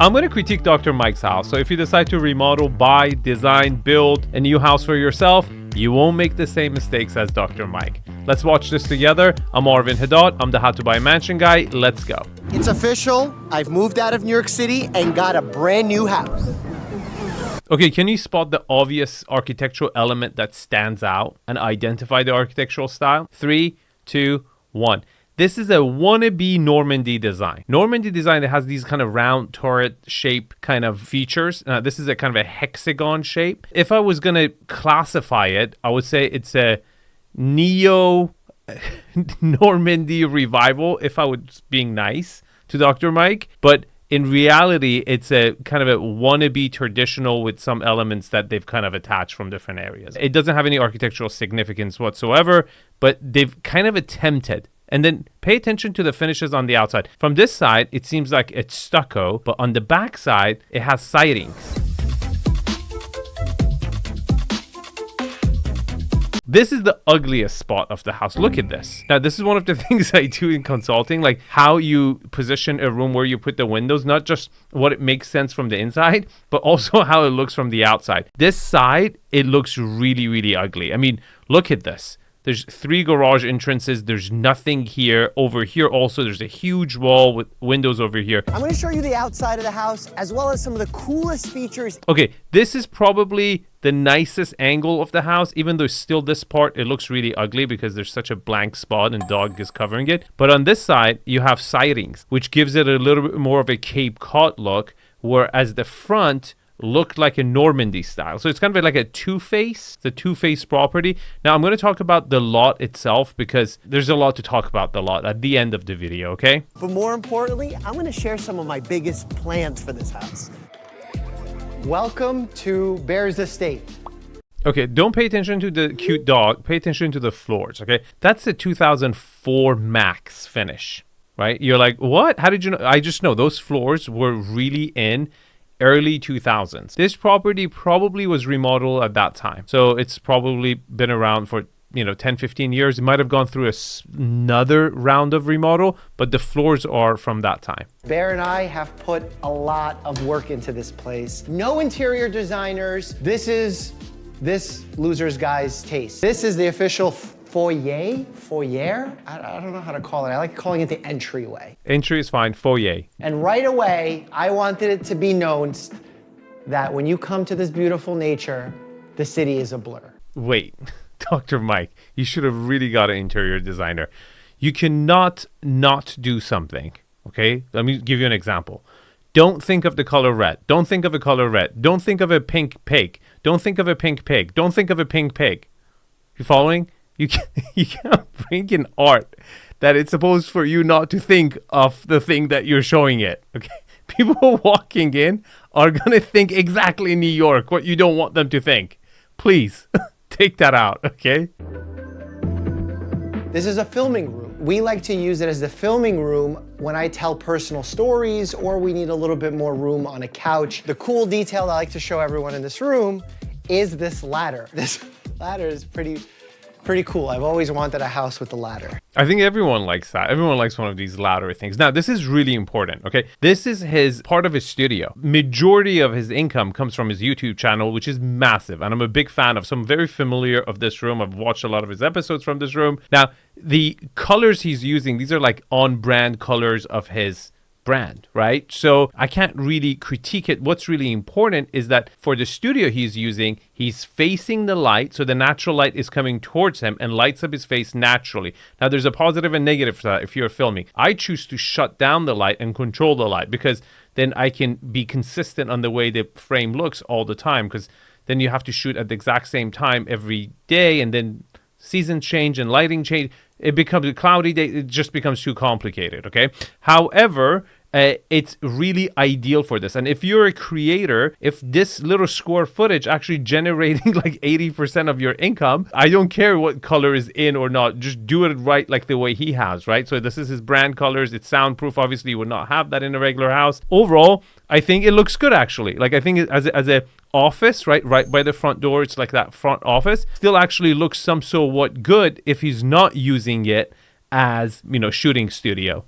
I'm going to critique Dr. Mike's house. So if you decide to remodel, buy, design, build a new house for yourself, you won't make the same mistakes as Dr. Mike. Let's watch this together. I'm Arvin Haddad. I'm the How to Buy a Mansion guy. Let's go. It's official. I've moved out of New York City and got a brand new house. Okay, can you spot the obvious architectural element that stands out and identify the architectural style? 3, 2, 1. This is a wannabe Normandy design. Normandy design that has these kind of round turret shape kind of features. This is a kind of a hexagon shape. If I was going to classify it, I would say it's a neo-Normandy revival, if I was being nice to Dr. Mike. But in reality, it's a kind of a wannabe traditional with some elements that they've kind of attached from different areas. It doesn't have any architectural significance whatsoever, but they've kind of attempted. And then pay attention to the finishes on the outside. From this side, it seems like it's stucco, but on the back side, it has sidings. This is the ugliest spot of the house. Look at this. Now, this is one of the things I do in consulting, like how you position a room where you put the windows, not just what it makes sense from the inside, but also how it looks from the outside. This side, it looks really, really ugly. I mean, look at this. There's 3 garage entrances. There's nothing here. Over here also, there's a huge wall with windows over here. I'm going to show you the outside of the house as well as some of the coolest features. Okay, this is probably the nicest angle of the house, even though still this part, it looks really ugly because there's such a blank spot and dog is covering it. But on this side, you have sidings, which gives it a little bit more of a Cape Cod look, whereas the front looked like a Normandy style. So it's kind of like a the two-face property. Now I'm going to talk about the lot itself because there's a lot to talk about the lot at the end of the video, okay? But more importantly, I'm going to share some of my biggest plans for this house. Welcome to Bear's Estate. Okay, don't pay attention to the cute dog. Pay attention to the floors, okay? That's a 2004 Max finish, right? You're like, what? How did you know? I just know those floors were really in early 2000s. This property probably was remodeled at that time. So it's probably been around for, 10, 15 years. It might have gone through another round of remodel, but the floors are from that time. Bear and I have put a lot of work into this place. No interior designers. This is this loser's guy's taste. This is the official foyer? I don't know how to call it. I like calling it the entryway. Entry is fine, foyer. And right away, I wanted it to be known that when you come to this beautiful nature, the city is a blur. Wait, Dr. Mike, you should have really got an interior designer. You cannot not do something, okay? Let me give you an example. Don't think of the color red. Don't think of a color red. Don't think of a pink pig. Don't think of a pink pig. Don't think of a pink pig. You following? You can't bring in art that it's supposed for you not to think of the thing that you're showing it, okay? People walking in are going to think exactly New York, what you don't want them to think. Please, take that out, okay? This is a filming room. We like to use it as the filming room when I tell personal stories or we need a little bit more room on a couch. The cool detail I like to show everyone in this room is this ladder. This ladder is pretty cool. I've always wanted a house with a ladder. I think everyone likes that. Everyone likes one of these ladder things. Now, this is really important, okay? This is part of his studio. Majority of his income comes from his YouTube channel, which is massive. And I'm a big fan of, so I'm very familiar of this room. I've watched a lot of his episodes from this room. Now, the colors he's using, these are like on-brand colors of his brand, right? So I can't really critique it. What's really important is that for the studio he's using, he's facing the light, so the natural light is coming towards him and lights up his face naturally. Now there's a positive and negative for that if you're filming. I choose to shut down the light and control the light because then I can be consistent on the way the frame looks all the time, because then you have to shoot at the exact same time every day, and then seasons change and lighting change. It becomes a cloudy day. It just becomes too complicated, okay? However, it's really ideal for this. And if you're a creator, if this little square footage actually generating like 80% of your income, I don't care what color is in or not, just do it right like the way he has, right? So this is his brand colors. It's soundproof. Obviously, you would not have that in a regular house. Overall, I think it looks good, actually. Like, I think as a office, right by the front door, it's like that front office, still actually looks somewhat good if he's not using it as, shooting studio.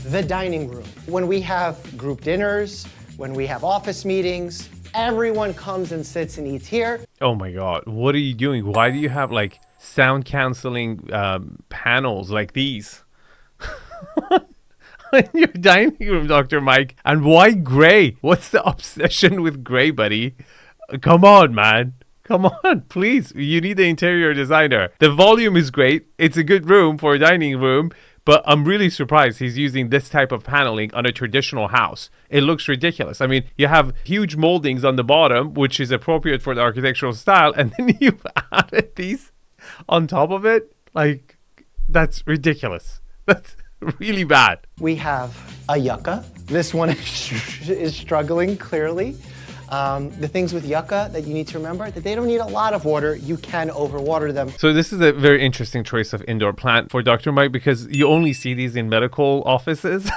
the dining room. When we have group dinners, when we have office meetings, everyone comes and sits and eats here. Oh my God, what are you doing? Why do you have like sound canceling panels like these in your dining room, Dr. Mike? And why gray? What's the obsession with gray, buddy? Come on, man. Come on, please. You need the interior designer. The volume is great. It's a good room for a dining room, but I'm really surprised he's using this type of paneling on a traditional house. It looks ridiculous. I mean, you have huge moldings on the bottom, which is appropriate for the architectural style, and then you've added these on top of it. Like, that's ridiculous. That's really bad. We have a yucca. This one is struggling, clearly. The things with yucca that you need to remember, that they don't need a lot of water. You can overwater them. So this is a very interesting choice of indoor plant for Dr. Mike, because you only see these in medical offices.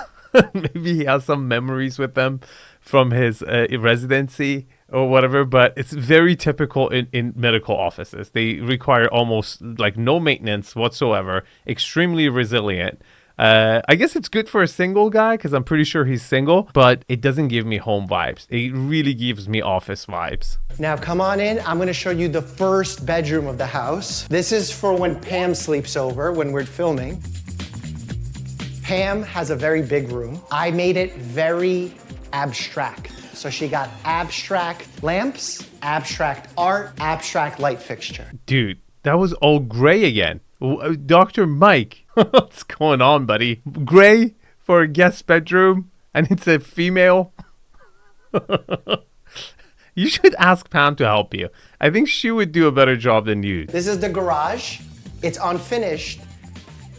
Maybe he has some memories with them from his residency or whatever, but it's very typical in medical offices. They require almost like no maintenance whatsoever, extremely resilient. I guess it's good for a single guy because I'm pretty sure he's single, but it doesn't give me home vibes. It really gives me office vibes. Now come on in. I'm going to show you the first bedroom of the house. This is for when Pam sleeps over, when we're filming. Pam has a very big room. I made it very abstract. So she got abstract lamps, abstract art, abstract light fixture. Dude, that was all gray again. Dr. Mike, what's going on, buddy? Gray for a guest bedroom, and it's a female. You should ask Pam to help you. I think she would do a better job than you. This is the garage. It's unfinished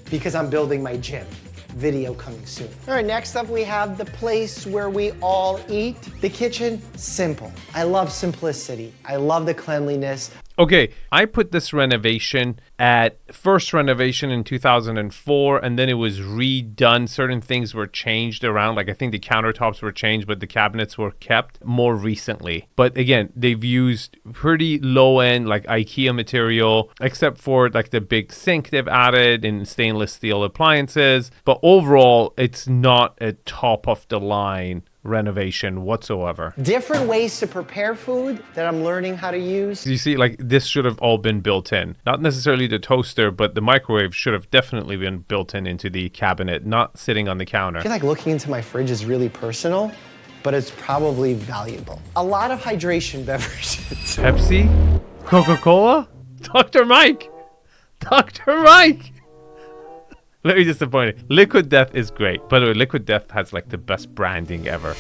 because I'm building my gym. Video coming soon. All right, next up we have the place where we all eat. The kitchen, simple. I love simplicity. I love the cleanliness. Okay, I put this renovation at first renovation in 2004, and then it was redone. Certain things were changed around. Like I think the countertops were changed, but the cabinets were kept more recently. But again, they've used pretty low end, like IKEA material, except for like the big sink they've added in stainless steel appliances. But overall, it's not a top of the line renovation whatsoever. Different ways to prepare food that I'm learning how to use. You see, like this should have all been built in. Not necessarily the toaster, but the microwave should have definitely been built in into the cabinet, not sitting on the counter. I feel like looking into my fridge is really personal, but it's probably valuable. A lot of hydration beverages. Pepsi? Coca-Cola? Dr. Mike! Dr. Mike! Very disappointed. Liquid Death is great. By the way, Liquid Death has like the best branding ever.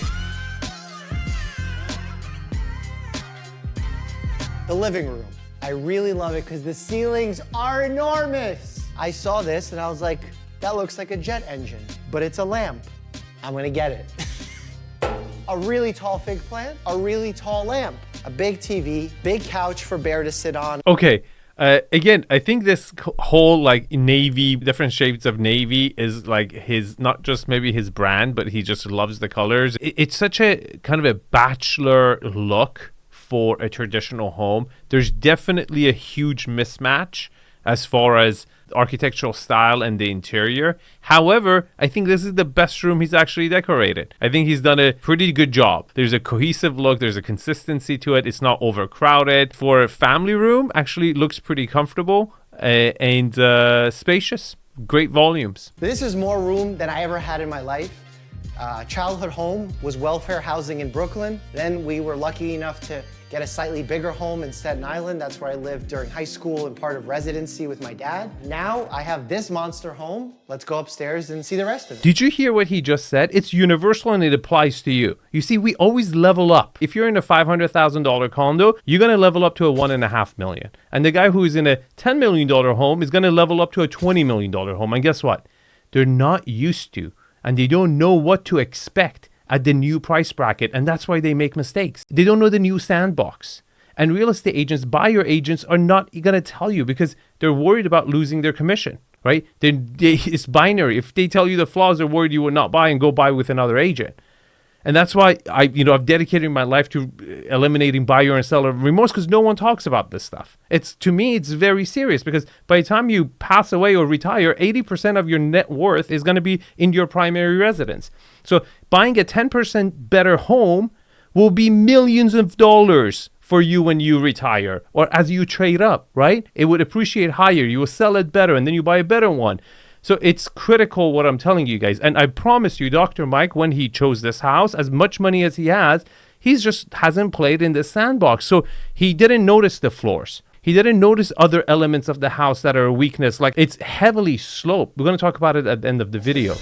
The living room. I really love it because the ceilings are enormous. I saw this and I was like, that looks like a jet engine, but it's a lamp. I'm gonna get it. A really tall fig plant, a really tall lamp, a big TV, big couch for Bear to sit on. Okay. Again, I think this whole like navy, different shades of navy is like his, not just maybe his brand, but he just loves the colors. It's such a kind of a bachelor look for a traditional home. There's definitely a huge mismatch as far as architectural style and the interior. However, I think this is the best room he's actually decorated. I think he's done a pretty good job. There's a cohesive look. There's a consistency to it. It's not overcrowded. For a family room, actually looks pretty comfortable and spacious. Great volumes. This is more room than I ever had in my life. Childhood home was welfare housing in Brooklyn. Then we were lucky enough to get a slightly bigger home in Staten Island. That's where I lived during high school and part of residency with my dad. Now I have this monster home. Let's go upstairs and see the rest of it. Did you hear what he just said? It's universal and it applies to you. You see, we always level up. If you're in a $500,000 condo, you're going to level up to a $1.5 million. And the guy who is in a $10 million home is going to level up to a $20 million home. And guess what? They're not used to, and they don't know what to expect at the new price bracket, and that's why they make mistakes. They don't know the new sandbox. And real estate agents, buyer agents, are not going to tell you because they're worried about losing their commission, right? It's binary. If they tell you the flaws, they're worried you will not buy and go buy with another agent. And that's why I've dedicated my life to eliminating buyer and seller remorse, because no one talks about this stuff. To me, it's very serious, because by the time you pass away or retire, 80% of your net worth is going to be in your primary residence. So buying a 10% better home will be millions of dollars for you when you retire or as you trade up, right? It would appreciate higher. You will sell it better, and then you buy a better one. So it's critical what I'm telling you guys. And I promise you, Dr. Mike, when he chose this house, as much money as he has, he's just hasn't played in the sandbox. So he didn't notice the floors. He didn't notice other elements of the house that are a weakness. Like, it's heavily sloped. We're going to talk about it at the end of the video.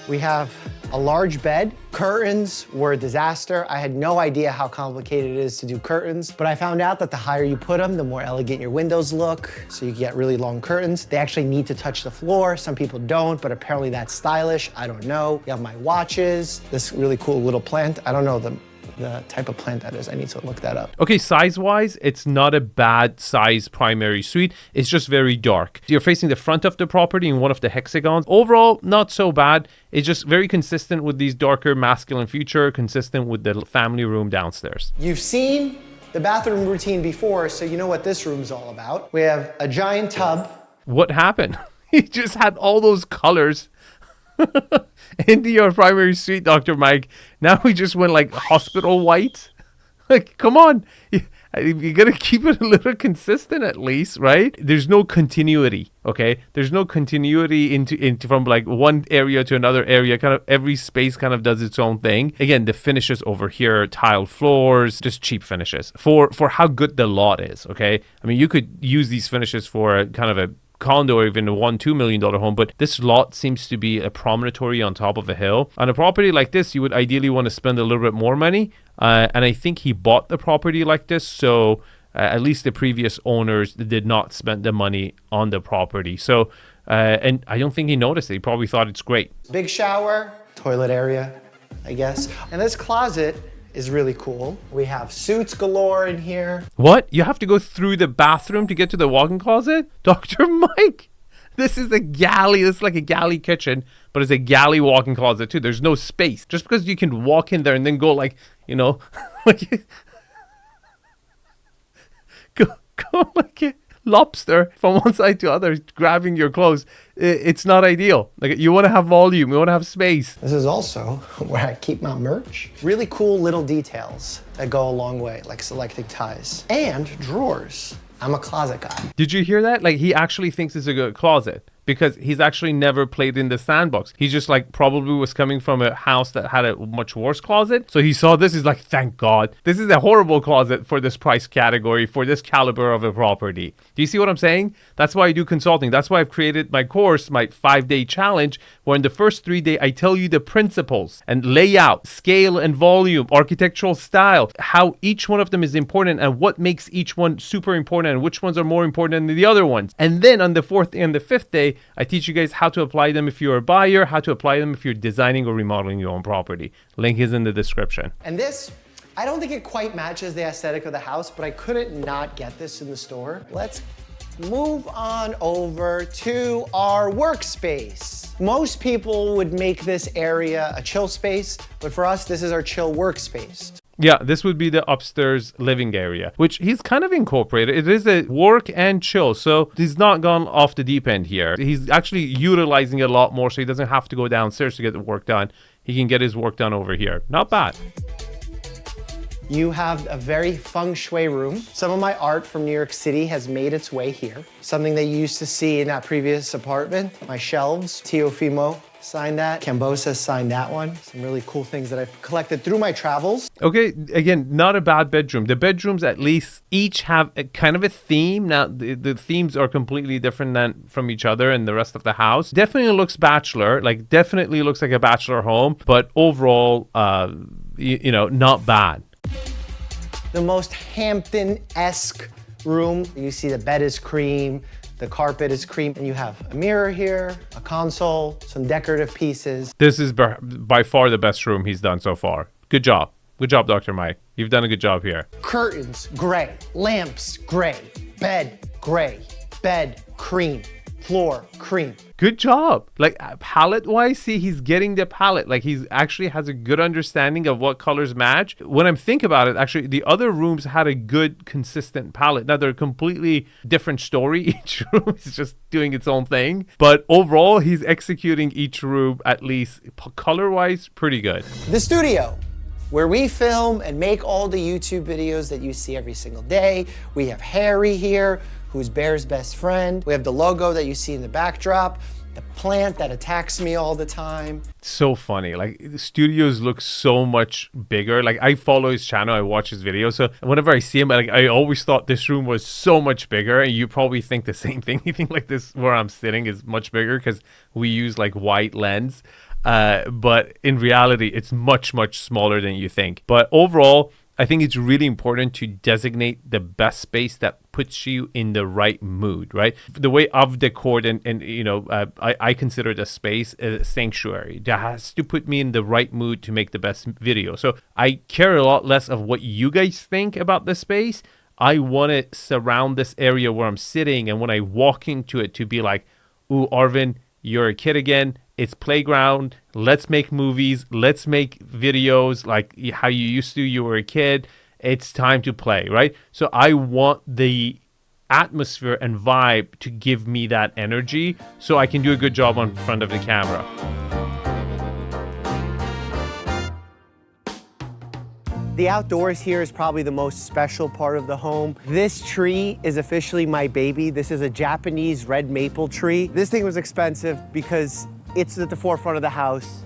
We have a large bed. Curtains were a disaster. I had no idea how complicated it is to do curtains, but I found out that the higher you put them, the more elegant your windows look, so you get really long curtains. They actually need to touch the floor. Some people don't, but apparently that's stylish. I don't know. You have my watches, this really cool little plant. I don't know the type of plant that is. I need to look that up. Okay, size-wise, it's not a bad size primary suite. It's just very dark. You're facing the front of the property in one of the hexagons. Overall, not so bad. It's just very consistent with these darker masculine feature, consistent with the family room downstairs. You've seen the bathroom routine before, so you know what this room's all about. We have a giant tub. What happened? He just had all those colors into your primary suite, Dr. Mike. Now we just went like hospital white. Like, come on. You gotta keep it a little consistent at least, right? There's no continuity, okay? There's no continuity into from like one area to another area. Kind of every space kind of does its own thing. Again, the finishes over here, tile floors, just cheap finishes for how good the lot is, okay? I mean, you could use these finishes for a kind of a condo or even a $1-2 million home, but this lot seems to be a promontory on top of a hill. On a property like this, you would ideally want to spend a little bit more money, and I think he bought the property like this, so at least the previous owners did not spend the money on the property. So and I don't think he noticed it. He probably thought it's great. Big shower, toilet area, I guess. And this closet is really cool. We have suits galore in here. What? You have to go through the bathroom to get to the walk-in closet? Dr. Mike, this is a galley. This is like a galley kitchen, but it's a galley walk-in closet too. There's no space. Just because you can walk in there and then go like, like go like a lobster from one side to other, grabbing your clothes. It's not ideal. Like, you want to have volume, you want to have space. This is also where I keep my merch. Really cool little details that go a long way, like selecting ties and drawers. I'm a closet guy. Did you hear that? Like, he actually thinks it's a good closet because he's actually never played in the sandbox. He just like probably was coming from a house that had a much worse closet. So he saw this, he's like, thank God. This is a horrible closet for this price category, for this caliber of a property. Do you see what I'm saying? That's why I do consulting. That's why I've created my course, my 5-day challenge, where in the first 3 days, I tell you the principles and layout, scale and volume, architectural style, how each one of them is important and what makes each one super important and which ones are more important than the other ones. And then on the 4th and the 5th day, I teach you guys how to apply them if you're a buyer, how to apply them if you're designing or remodeling your own property. Link is in the description. And this, I don't think it quite matches the aesthetic of the house, but I couldn't not get this in the store. Let's move on over to our workspace. Most people would make this area a chill space, but for us, this is our chill workspace. Yeah, this would be the upstairs living area, which he's kind of incorporated. It is a work and chill, so he's not gone off the deep end here. He's actually utilizing it a lot more, so he doesn't have to go downstairs to get the work done. He can get his work done over here. Not bad. You have a very feng shui room. Some of my art from New York City has made its way here. Something that you used to see in that previous apartment, my shelves. 𝗕𝗏𝗎𝗍 signed that. 𝗕𝗏𝗎𝗍 signed that one. Some really cool things that I've collected through my travels. Okay, again, not a bad bedroom. The bedrooms at least each have a kind of a theme. Now, the themes are completely different from each other and the rest of the house. Definitely looks bachelor, like definitely looks like a bachelor home, but overall, not bad. The most Hampton-esque room. You see the bed is cream, the carpet is cream, and you have a mirror here, a console, some decorative pieces. This is by far the best room he's done so far. Good job. Good job, Dr. Mike. You've done a good job here. Curtains, gray. Lamps, gray. Bed, gray. Bed, cream. floor, cream. Good job. Like palette wise, see, he's getting the palette. Like he's actually has a good understanding of what colors match. When I'm thinking about it, actually, the other rooms had a good, consistent palette. Now they're a completely different story. Each room is just doing its own thing. But overall, he's executing each room, at least color wise, pretty good. The studio, where we film and make all the YouTube videos that you see every single day. We have Harry here, who's Bear's best friend. We have the logo that you see in the backdrop, the plant that attacks me all the time. So funny. Like the studios look so much bigger. Like I follow his channel, I watch his videos. So whenever I see him, like I always thought this room was so much bigger. And you probably think the same thing. You think like this where I'm sitting is much bigger because we use like wide lens. But in reality, it's much, much smaller than you think. But overall, I think it's really important to designate the best space that puts you in the right mood, right? The way I've decored and you know, I consider the space a sanctuary. That has to put me in the right mood to make the best video. So I care a lot less of what you guys think about the space. I want to surround this area where I'm sitting, and when I walk into it to be like, ooh, Arvin, you're a kid again. It's playground. Let's make movies. Let's make videos like how you used to. You were a kid. It's time to play, right? So I want the atmosphere and vibe to give me that energy so I can do a good job on front of the camera. The outdoors here is probably the most special part of the home. This tree is officially my baby. This is a Japanese red maple tree. This thing was expensive because it's at the forefront of the house.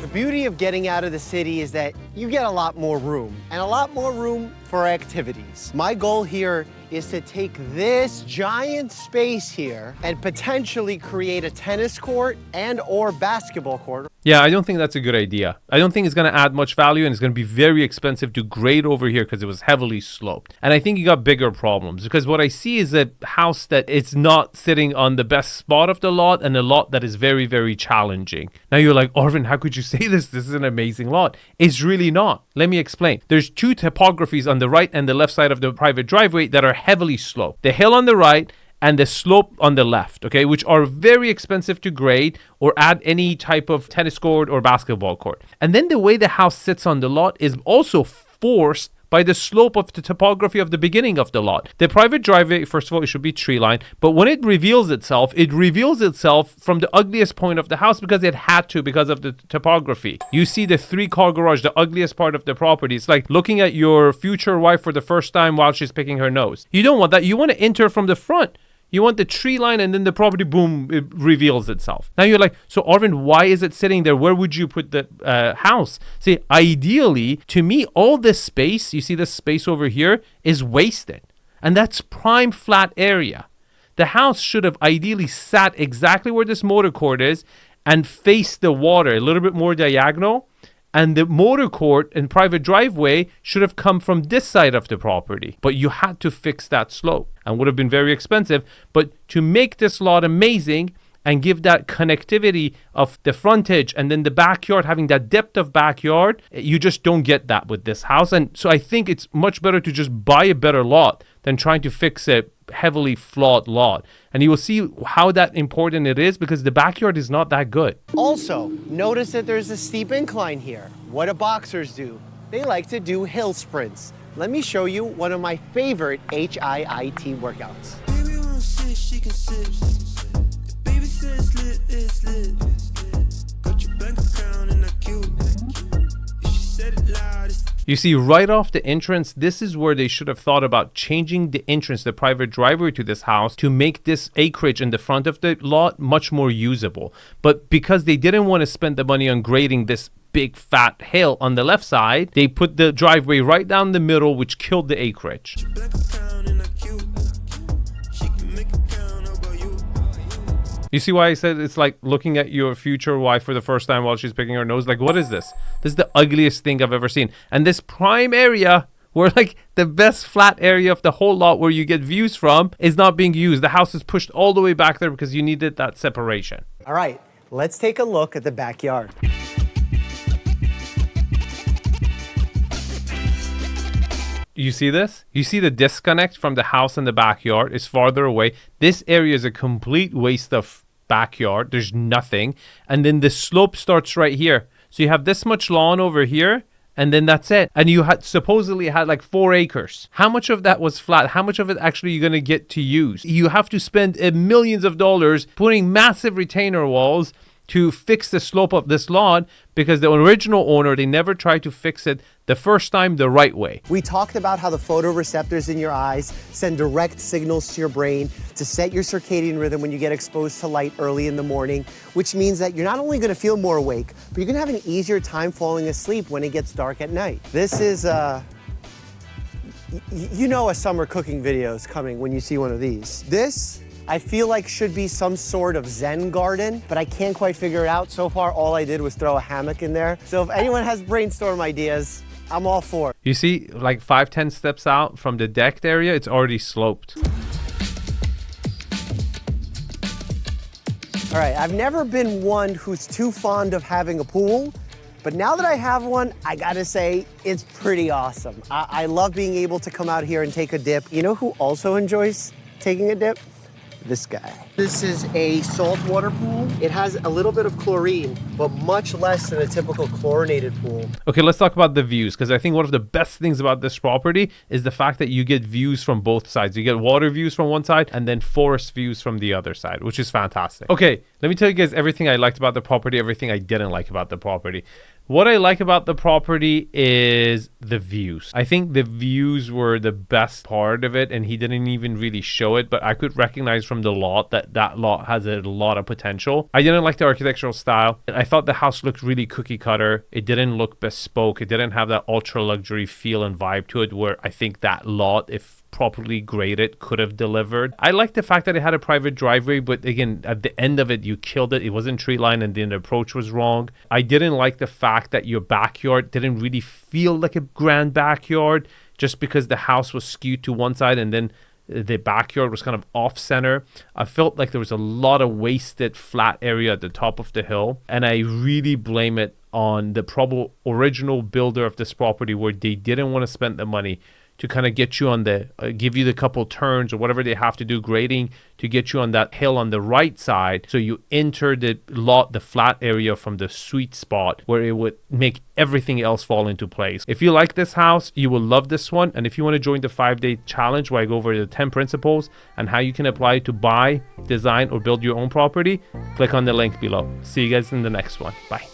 The beauty of getting out of the city is that you get a lot more room, and a lot more room for activities. My goal here is to take this giant space here and potentially create a tennis court and or basketball court. Yeah, I don't think that's a good idea. I don't think it's going to add much value, and it's going to be very expensive to grade over here because it was heavily sloped. And I think you got bigger problems because what I see is a house that it's not sitting on the best spot of the lot and a lot that is very, very challenging. Now you're like, Arvin, how could you say this? This is an amazing lot. It's really not. Let me explain. There's two topographies on the right and the left side of the private driveway that are heavily sloped. The hill on the right and the slope on the left, okay, which are very expensive to grade or add any type of tennis court or basketball court. And then the way the house sits on the lot is also forced by the slope of the topography of the beginning of the lot. The private driveway, first of all, it should be tree lined, but when it reveals itself from the ugliest point of the house because it had to because of the topography. You see the 3-car garage, the ugliest part of the property. It's like looking at your future wife for the first time while she's picking her nose. You don't want that. You want to enter from the front. You want the tree line and then the property, boom, it reveals itself. Now you're like, so Arvin, why is it sitting there? Where would you put the house? See, ideally, to me, all this space, you see this space over here, is wasted. And that's prime flat area. The house should have ideally sat exactly where this motor court is and faced the water, a little bit more diagonal. And the motor court and private driveway should have come from this side of the property. But you had to fix that slope and would have been very expensive. But to make this lot amazing and give that connectivity of the frontage and then the backyard, having that depth of backyard, you just don't get that with this house. And so I think it's much better to just buy a better lot than trying to fix a heavily flawed lot. And you will see how that important it is because the backyard is not that good. Also, notice that there's a steep incline here. What do boxers do? They like to do hill sprints. Let me show you one of my favorite HIIT workouts. Baby won't sit, she can sit. Baby says lit, it's lit. Got your bank account in a cube. If she said it loud, it's You see, right off the entrance, this is where they should have thought about changing the entrance, the private driveway to this house to make this acreage in the front of the lot much more usable. But because they didn't want to spend the money on grading this big fat hill on the left side, they put the driveway right down the middle, which killed the acreage. your bank account in a cube. She can make it count about you. You see why I said it's like looking at your future wife for the first time while she's picking her nose? Like, what is this? This is the ugliest thing I've ever seen. And this prime area, where like the best flat area of the whole lot where you get views from, is not being used. The house is pushed all the way back there because you needed that separation. All right, let's take a look at the backyard. You see this? You see the disconnect from the house and the backyard is farther away. This area is a complete waste of backyard. There's nothing. And then the slope starts right here. So you have this much lawn over here, and then that's it. And you had supposedly had like 4 acres. How much of that was flat? How much of it actually you're going to get to use? You have to spend millions of dollars putting massive retainer walls to fix the slope of this lawn, because the original owner, they never tried to fix it the first time the right way. We talked about how the photoreceptors in your eyes send direct signals to your brain to set your circadian rhythm when you get exposed to light early in the morning, which means that you're not only going to feel more awake, but you're going to have an easier time falling asleep when it gets dark at night. This is, you know, a summer cooking video is coming when you see one of these. This, I feel like, should be some sort of Zen garden, but I can't quite figure it out. So far, all I did was throw a hammock in there. So if anyone has brainstorm ideas, I'm all for it. You see, like 5-10 steps out from the decked area, it's already sloped. All right, I've never been one who's too fond of having a pool, but now that I have one, I gotta say, it's pretty awesome. I love being able to come out here and take a dip. You know who also enjoys taking a dip? This guy. This is a saltwater pool. It has a little bit of chlorine, but much less than a typical chlorinated pool. Okay, let's talk about the views, because I think one of the best things about this property is the fact that you get views from both sides. You get water views from one side and then forest views from the other side, which is fantastic. Okay, let me tell you guys everything I liked about the property, everything I didn't like about the property. What I like about the property is the views. I think the views were the best part of it, and he didn't even really show it, but I could recognize from the lot that that lot has a lot of potential. I didn't like the architectural style. I thought the house looked really cookie cutter. It didn't look bespoke. It didn't have that ultra luxury feel and vibe to it, where I think that lot, if properly graded, could have delivered. I like the fact that it had a private driveway, but again, at the end of it, you killed it. It wasn't tree line, and then the approach was wrong. I didn't like the fact that your backyard didn't really feel like a grand backyard, just because the house was skewed to one side and then the backyard was kind of off center. I felt like there was a lot of wasted flat area at the top of the hill, and I really blame it on the probable original builder of this property, where they didn't want to spend the money to kind of get you on the, give you the couple turns or whatever they have to do, grading, to get you on that hill on the right side. So you enter the lot, the flat area, from the sweet spot where it would make everything else fall into place. If you like this house, you will love this one. And if you want to join the 5-day challenge where I go over the 10 principles and how you can apply to buy, design, or build your own property, click on the link below. See you guys in the next one. Bye.